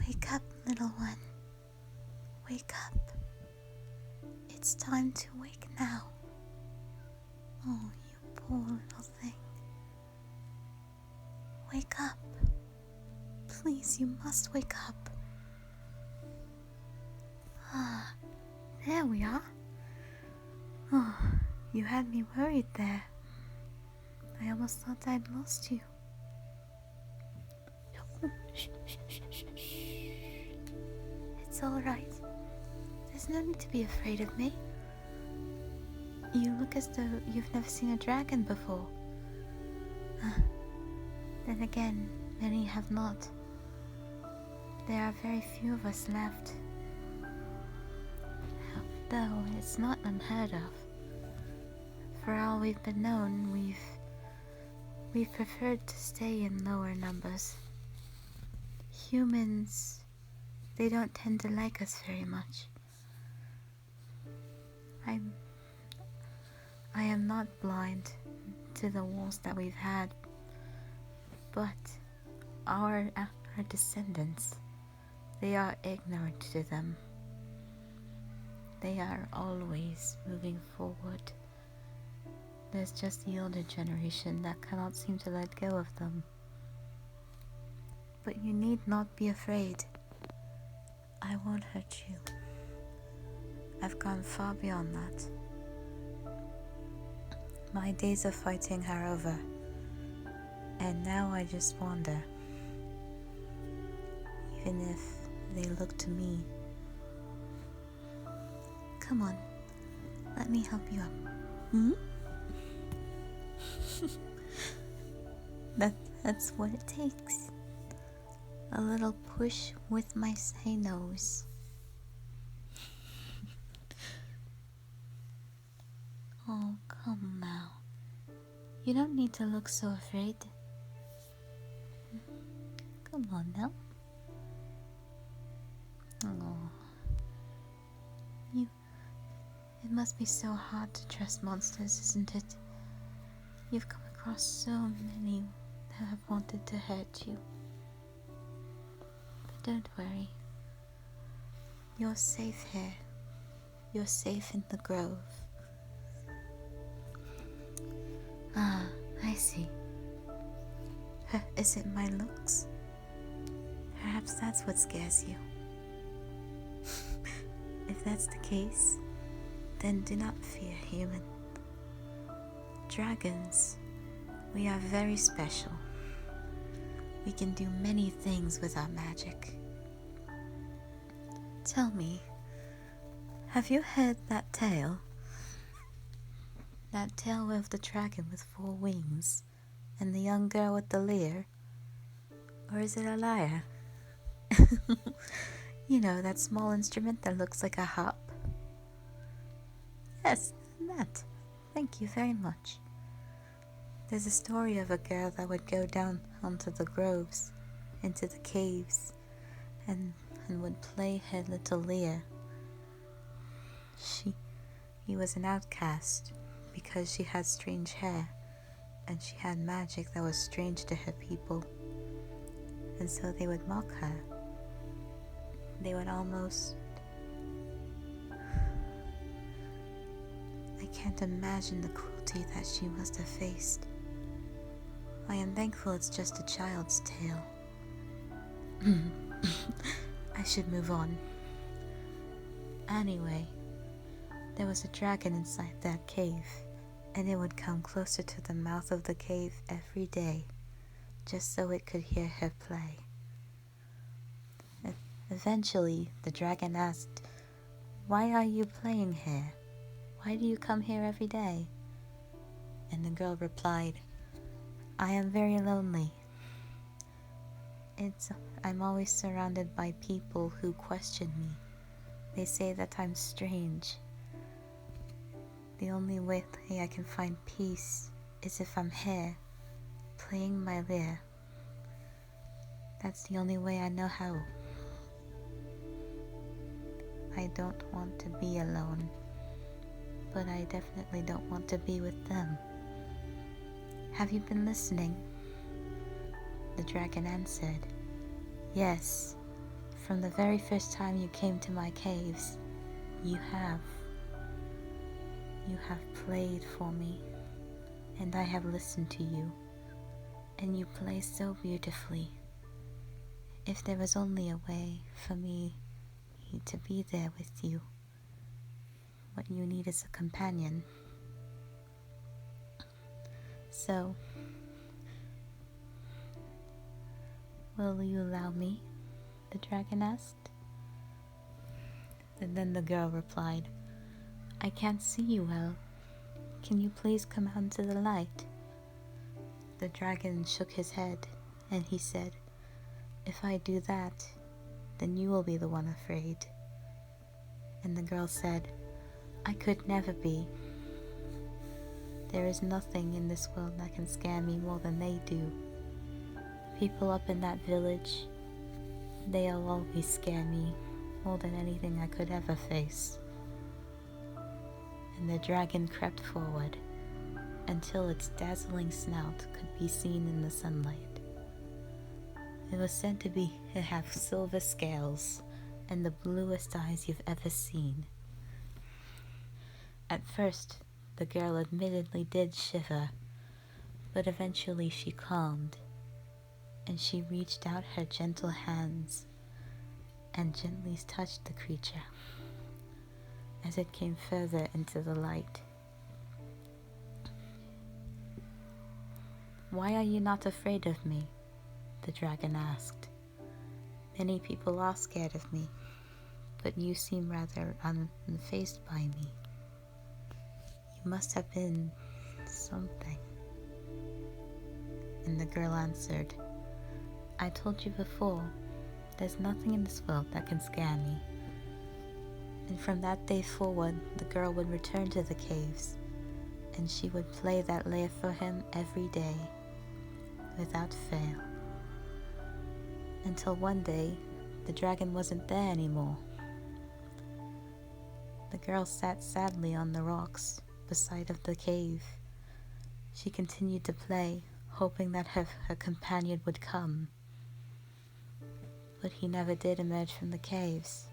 Wake up, little one. Wake up. It's time to wake now. Oh, you poor little thing. Wake up. Please, you must wake up. Ah, there we are. Oh, you had me worried there. I almost thought I'd lost you. It's all right. There's no need to be afraid of me. You look as though you've never seen a dragon before. Then again, many have not. There are very few of us left. Though it's not unheard of. For all we've been known, we've preferred to stay in lower numbers. Humans, they don't tend to like us very much. I am not blind to the wars that we've had, but our descendants, they are ignorant to them. They are always moving forward. There's just the older generation that cannot seem to let go of them. But you need not be afraid. I won't hurt you. I've gone far beyond that. My days of fighting are over, and now I just wander. Even if they look to me. Come on, let me help you up. That's what it takes. A little push with my say nose. Oh, come now. You don't need to look so afraid. Come on now. Oh. It must be so hard to trust monsters, isn't it? You've come across so many that have wanted to hurt you. But don't worry. You're safe here. You're safe in the grove. Ah, I see. Is it my looks? Perhaps that's what scares you. If that's the case, then do not fear, human. Dragons, we are very special. We can do many things with our magic. Tell me, have you heard that tale? That tale of the dragon with 4 wings and the young girl with the lyre? Or is it a lyre? You know, that small instrument that looks like a harp? Yes, that. Thank you very much. There's a story of a girl that would go down onto the groves, into the caves, and would play her little lyre. He was an outcast because she had strange hair, and she had magic that was strange to her people. And so they would mock her. They would almost... I can't imagine the cruelty that she must have faced. I am thankful it's just a child's tale. I should move on. Anyway, there was a dragon inside that cave, and it would come closer to the mouth of the cave every day, just so it could hear her play. Eventually, the dragon asked, "Why are you playing here? Why do you come here every day?" And the girl replied, "I am very lonely. I'm always surrounded by people who question me. They say that I'm strange. The only way I can find peace is if I'm here, playing my lyre. That's the only way I know how. I don't want to be alone, but I definitely don't want to be with them. Have you been listening?" The dragon answered, "Yes, From the very first time you came to my caves, you have played for me, and I have listened to you, and you play so beautifully. If there was only a way for me to be there with you, what you need is a companion. So, will you allow me? The dragon asked. And then the girl replied, I can't see you well. Can you please come out into the light? The dragon shook his head, and he said, if I do that, then you will be the one afraid. And the girl said, I could never be. There is nothing in this world that can scare me more than they do. People up in that village, they'll always scare me more than anything I could ever face. And the dragon crept forward until its dazzling snout could be seen in the sunlight. It was said to have silver scales and the bluest eyes you've ever seen. At first, the girl admittedly did shiver, but eventually she calmed, and she reached out her gentle hands and gently touched the creature as it came further into the light. Why are you not afraid of me? The dragon asked. Many people are scared of me, but you seem rather unfazed by me. You must have been something. And the girl answered, I told you before, there's nothing in this world that can scare me. And from that day forward, the girl would return to the caves, and she would play that lair for him every day, without fail. Until one day, the dragon wasn't there anymore. The girl sat sadly on the rocks beside of the cave. She continued to play, hoping that her companion would come. But he never did emerge from the caves.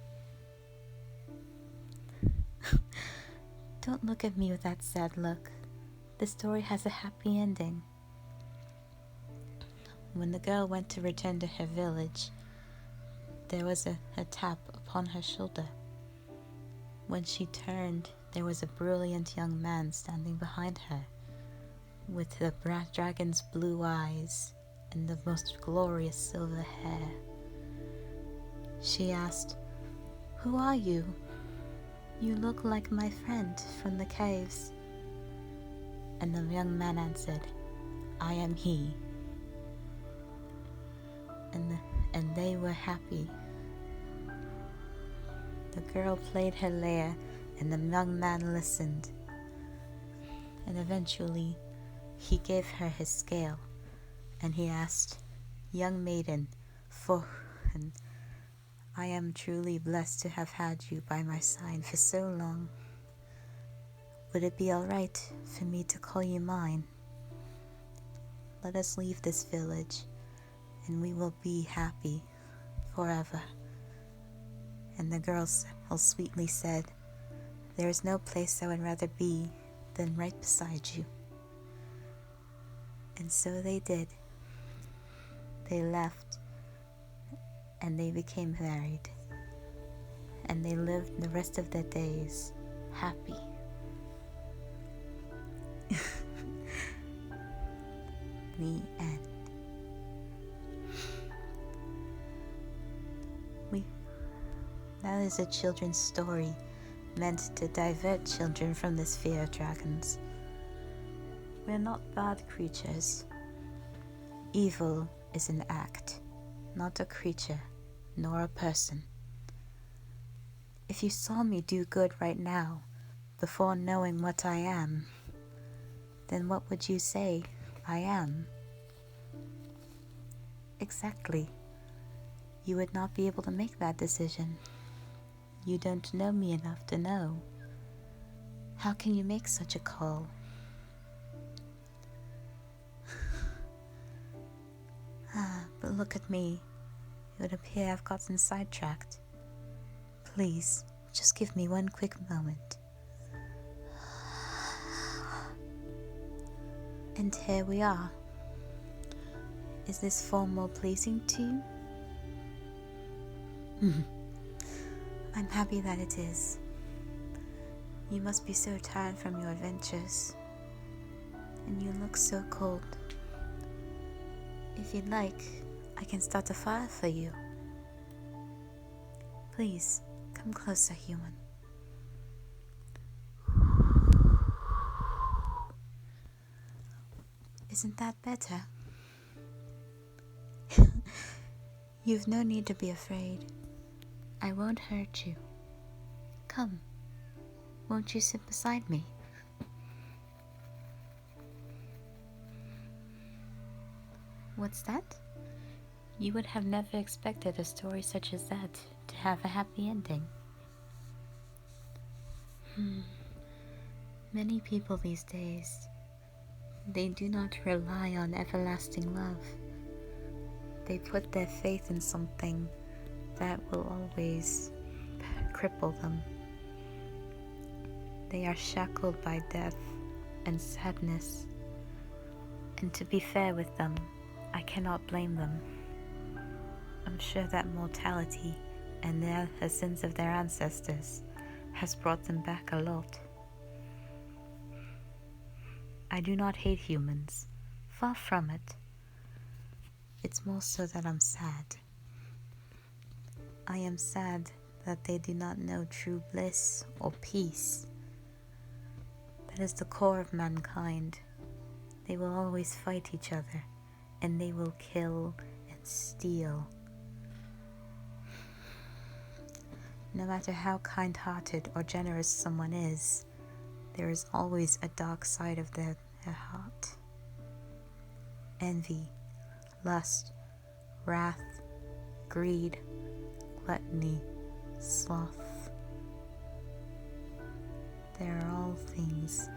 Don't look at me with that sad look. The story has a happy ending. When the girl went to return to her village, there was a tap upon her shoulder. When she turned, there was a brilliant young man standing behind her, with the dragon's blue eyes and the most glorious silver hair. She asked, Who are you? You look like my friend from the caves. And the young man answered, I am he. And they were happy. The girl played her lyre, and the young man listened. And eventually, he gave her his scale, and he asked, Young maiden, I am truly blessed to have had you by my side for so long. Would it be all right for me to call you mine? Let us leave this village, and we will be happy forever. And the girl sweetly said, There is no place I would rather be than right beside you. And so they did. They left, and they became married, and they lived the rest of their days happy. The end. That is a children's story meant to divert children from this fear of dragons. We're not bad creatures. Evil is an act, not a creature, nor a person. If you saw me do good right now, before knowing what I am, then what would you say I am? Exactly. You would not be able to make that decision. You don't know me enough to know. How can you make such a call? But look at me. It would appear I've gotten sidetracked. Please, just give me one quick moment. And here we are. Is this form more pleasing to you? I'm happy that it is. You must be so tired from your adventures. And you look so cold. If you'd like, I can start a fire for you. Please, come closer, human. Isn't that better? You've no need to be afraid. I won't hurt you. Come, won't you sit beside me? What's that? You would have never expected a story such as that to have a happy ending. Many people these days, they do not rely on everlasting love. They put their faith in something that will always cripple them. They are shackled by death and sadness. And to be fair with them, I cannot blame them. I'm sure that mortality and the sins of their ancestors has brought them back a lot. I do not hate humans, far from it. It's more so that I'm sad. I am sad that they do not know true bliss or peace. That is the core of mankind. They will always fight each other, and they will kill and steal. No matter how kind-hearted or generous someone is, there is always a dark side of their heart. Envy, lust, wrath, greed, gluttony, sloth. They are all things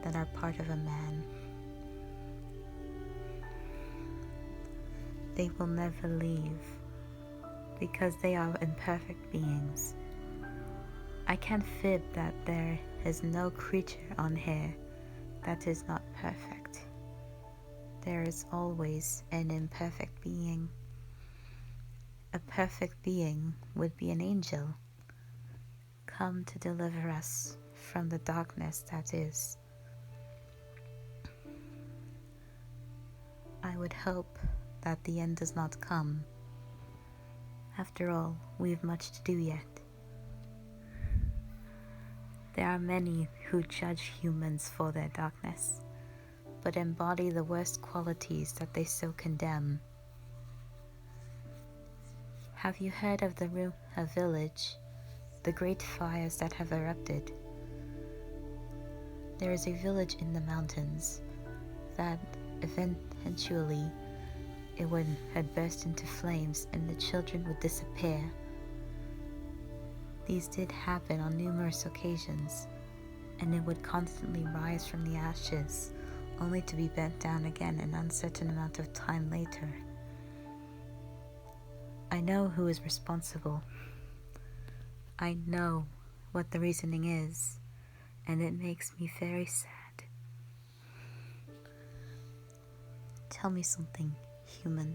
that are part of a man. They will never leave because they are imperfect beings. I can't fib that there is no creature on here that is not perfect. There is always an imperfect being. A perfect being would be an angel, come to deliver us from the darkness that is. I would hope that the end does not come. After all, we've much to do yet. There are many who judge humans for their darkness, but embody the worst qualities that they so condemn. Have you heard of the village, the great fires that have erupted? There is a village in the mountains that eventually it had burst into flames and the children would disappear. These did happen on numerous occasions, and it would constantly rise from the ashes, only to be bent down again an uncertain amount of time later. I know who is responsible. I know what the reasoning is, and it makes me very sad. Tell me something, human.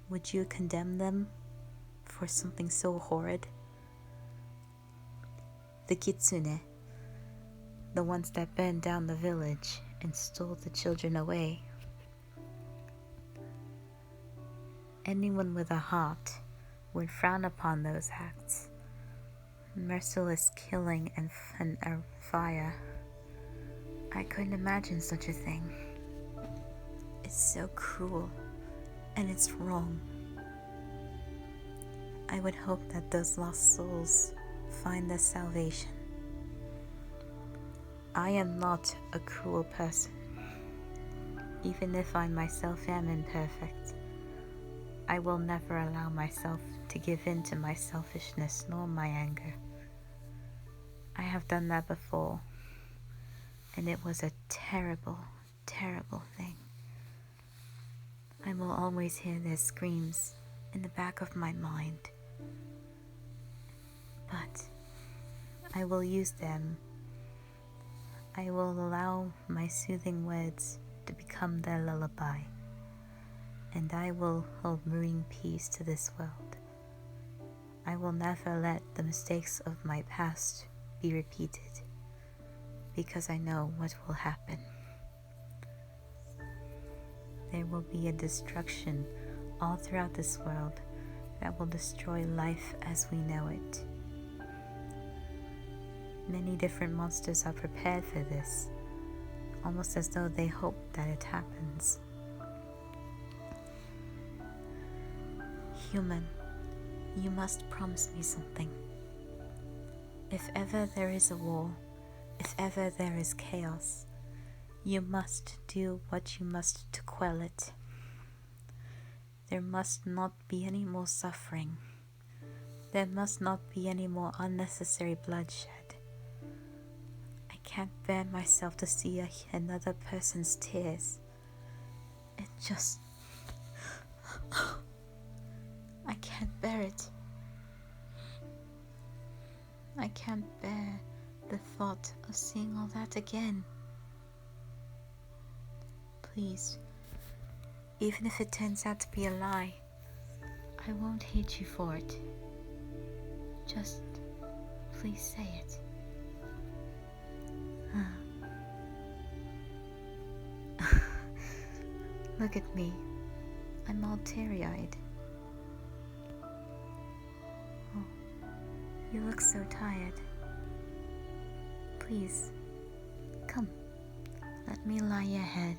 Would you condemn them for something so horrid? The kitsune, the ones that burned down the village and stole the children away. Anyone with a heart would frown upon those acts. Merciless killing and fire. I couldn't imagine such a thing. It's so cruel, and it's wrong. I would hope that those lost souls find their salvation. I am not a cruel person, even if I myself am imperfect. I will never allow myself to give in to my selfishness nor my anger. I have done that before, and it was a terrible, terrible thing. I will always hear their screams in the back of my mind, but I will use them. I will allow my soothing words to become their lullaby, and I will hold bring peace to this world. I will never let the mistakes of my past be repeated, because I know what will happen. There will be a destruction all throughout this world that will destroy life as we know it. Many different monsters are prepared for this, almost as though they hope that it happens. Human, you must promise me something. If ever there is a war, if ever there is chaos, you must do what you must to quell it. There must not be any more suffering. There must not be any more unnecessary bloodshed. I can't bear myself to see another person's tears. It just... I can't bear it. I can't bear the thought of seeing all that again. Please, even if it turns out to be a lie, I won't hate you for it. Just please say it. Look at me. I'm all teary-eyed. Oh, you look so tired. Please, come. Let me lie your head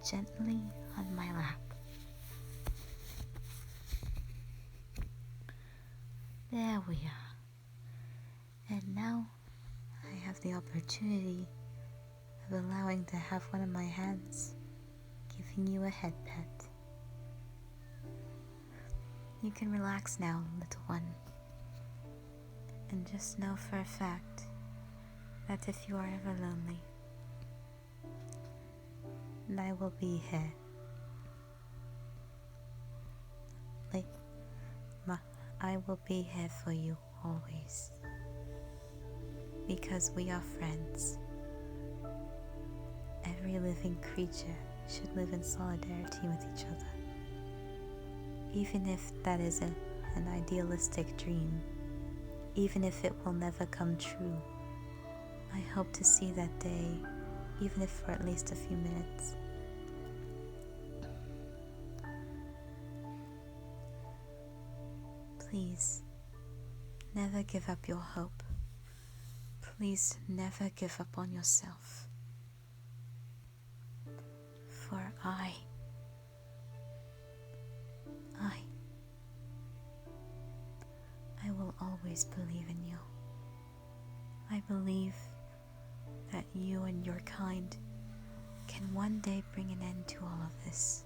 gently on my lap. There we are. And now I have the opportunity of allowing to have one of my hands giving you a head pet. You can relax now, little one, and just know for a fact that if you are ever lonely, I will be here. I will be here for you always, because we are friends. Every living creature should live in solidarity with each other, even if that is an idealistic dream, even if it will never come true. I hope to see that day, even if for at least a few minutes. Please, never give up your hope. Please never give up on yourself. For I will always believe in you. I believe that you and your kind can one day bring an end to all of this.